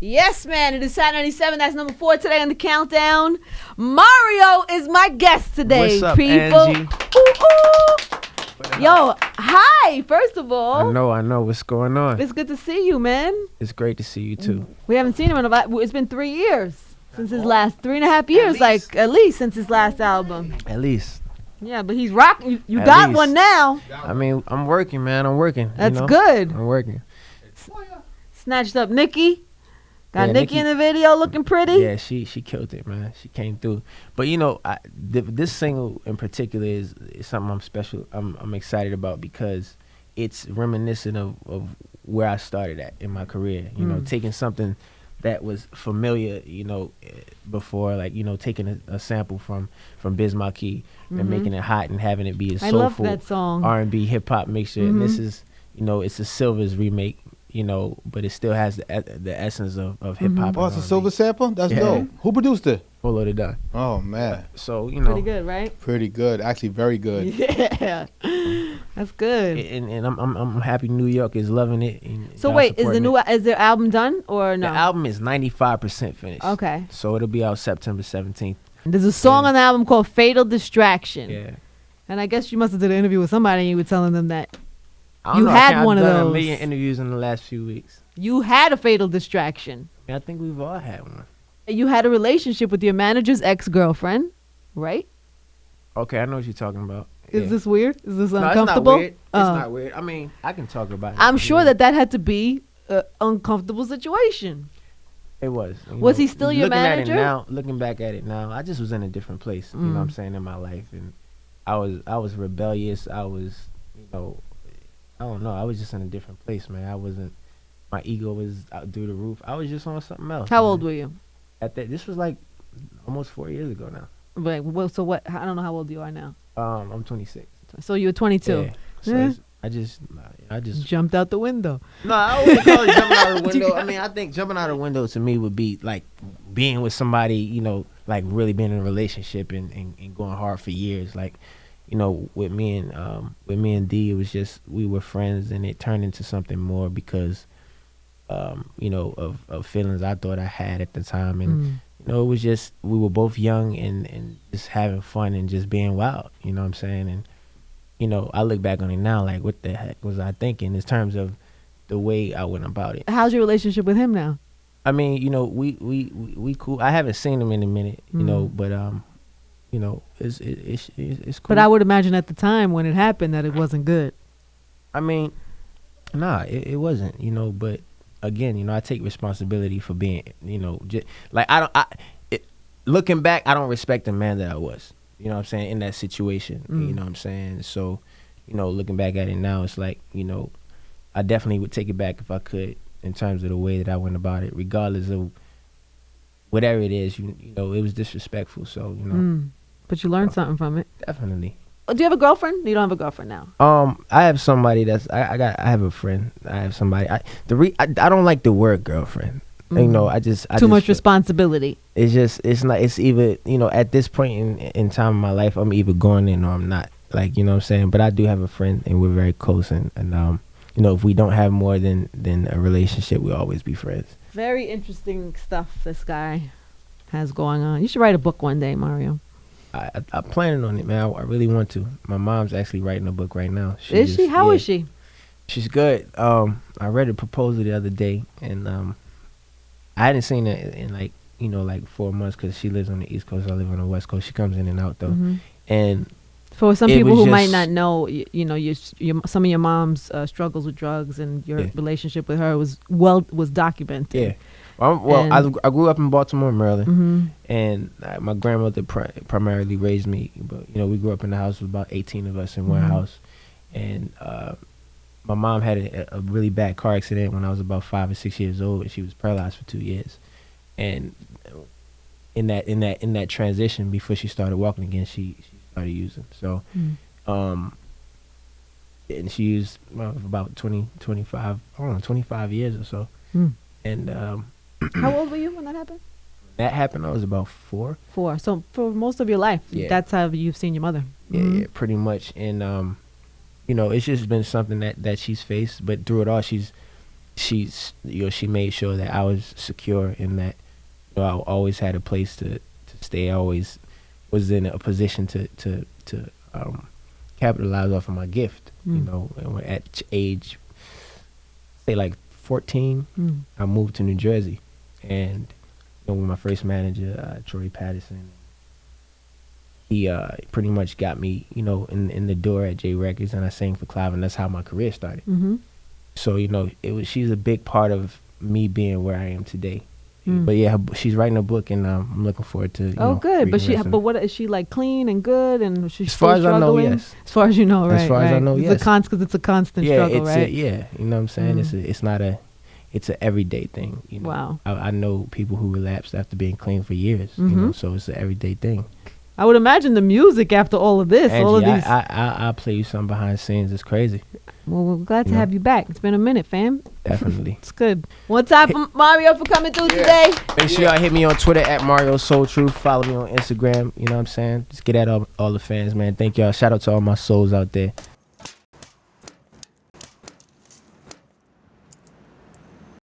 Yes, man. It is Sat 97. That's number 4 today on the countdown. Mario is my guest today, What's up, people. Angie? Ooh, ooh. Yo, hi. First of all, I know. What's going on? it's good to see you, man. It's great to see you too. We haven't seen him in about. It's been 3 years since his last 3.5 years, at least since his last album. At least. Yeah, but he's rocking. You At got least. one now. I mean, I'm working, man. I'm working. That's good. I'm working. Snatched up Nikki. Got Yeah, Nikki in the video looking pretty. Yeah, she killed it, man. She came through. But you know, this single in particular is something I'm special. I'm excited about because it's reminiscent of where I started at in my career. You know, taking something that was familiar, you know, before, like, you know, taking a sample from Biz Markie and making it hot and having it be a soulful R&B hip hop mixture. And this is, you know, it's a Silver's remake. You know, but it still has the essence of hip hop. Oh, it's a Silver sample? That's dope. Who produced it? Full Loaded Done. Oh, man. So, you know. Pretty good, right? Pretty good. Actually, very good. Yeah. That's good. And I'm happy New York is loving it. So wait, is their album done or no? The album is 95% finished. Okay. So it'll be out September 17th. There's a song on the album called Fatal Distraction. Yeah. And I guess you must have did an interview with somebody and you were telling them that I don't you know, had one of I've done those. a million interviews in the last few weeks. You had a fatal distraction. I think we've all had one. You had a relationship with your manager's ex-girlfriend, right? Okay, I know what you're talking about. Is this weird? Is this No, uncomfortable? it's not weird. I mean, I can talk about it. I'm sure that had to be an uncomfortable situation. It was. Was he still your manager? Looking back at it now, I just was in a different place. You know what I'm saying, in my life, and I was rebellious. I was, you know, I don't know. I was just in a different place, man. I wasn't. My ego was out through the roof. I was just on something else. How old were you? This was like almost 4 years ago now. But well, so what? I don't know how old you are now. I'm 26. So you were 22. Yeah. So I just jumped out the window. No, I wouldn't call it jumping out the window. I mean, I think jumping out the window to me would be like being with somebody, you know, like really being in a relationship and going hard for years. Like, you know, with me and D, it was just we were friends, and it turned into something more because, you know, of feelings I thought I had at the time, and you know, it was just we were both young and just having fun and just being wild. You know what I'm saying? And you know, I look back on it now, like, what the heck was I thinking in terms of the way I went about it? How's your relationship with him now? I mean, you know, we cool. I haven't seen him in a minute, you know, but you know, it's cool. But I would imagine at the time when it happened that it wasn't good. I mean, nah, it wasn't, you know. But again, you know, I take responsibility for being, you know, just like looking back, I don't respect the man that I was. You know what I'm saying, in that situation. You know what I'm saying? So, you know, looking back at it now, it's like, you know, I definitely would take it back if I could in terms of the way that I went about it, regardless of whatever it is. You know, it was disrespectful. So, you know. But you learned something from it. Definitely. Do you have a girlfriend? You don't have a girlfriend now. I have somebody I have a friend. I have somebody. I don't like the word girlfriend. You know, I too much responsibility. It's either, you know, at this point in time in my life, I'm either going in or I'm not. Like, you know what I'm saying? But I do have a friend, and we're very close, and you know, if we don't have more than a relationship, we'll always be friends. Very interesting stuff this guy has going on. You should write a book one day, Mario. I'm planning on it, man. I really want to. My mom's actually writing a book right now. Is she? How is she? She's good. I read a proposal the other day, and I hadn't seen it in like, you know, like 4 months because she lives on the East Coast. I live on the West Coast. She comes in and out though, and for some people who might not know, you know, some of your mom's struggles with drugs and your relationship with her was documented. Yeah. Well, I grew up in Baltimore, Maryland, and my grandmother primarily raised me. But, you know, we grew up in the house with about 18 of us in one house, and my mom had a really bad car accident when I was about 5 or 6 years old, and she was paralyzed for 2 years. And in that transition, before she started walking again, she started using. So, and she used about 25 years or so. And how old were you when that happened? That happened, I was about 4. 4. So for most of your life, that's how you've seen your mother. Yeah, pretty much. And you know, it's just been something that she's faced, but through it all, she's she made sure that I was secure and that I always had a place to stay. I always was in a position to capitalize off of my gift. And at age, say like 14, I moved to New Jersey, and with my first manager, Troy Patterson, he pretty much got me, in the door at J Records, and I sang for Clive, and that's how my career started. So she's a big part of me being where I am today. But yeah, she's writing a book, and I'm looking forward to. Good. But what is she like? Clean and good, and she's as far as struggling? I know, yes. As far as you know, right? As far as I know, yes. Because it's a constant struggle, right? You know what I'm saying? It's not it's an everyday thing. Wow. I know people who relapsed after being clean for years. So it's an everyday thing. I would imagine the music after all of this, Angie, all of these. I'll play you something behind the scenes. It's crazy. Well, we're glad to have you back. It's been a minute, fam. Definitely. It's good. One time for Mario for coming through today. Make sure y'all hit me on Twitter at Mario Soul Truth. Follow me on Instagram. You know what I'm saying? Just get at all the fans, man. Thank y'all. Shout out to all my souls out there.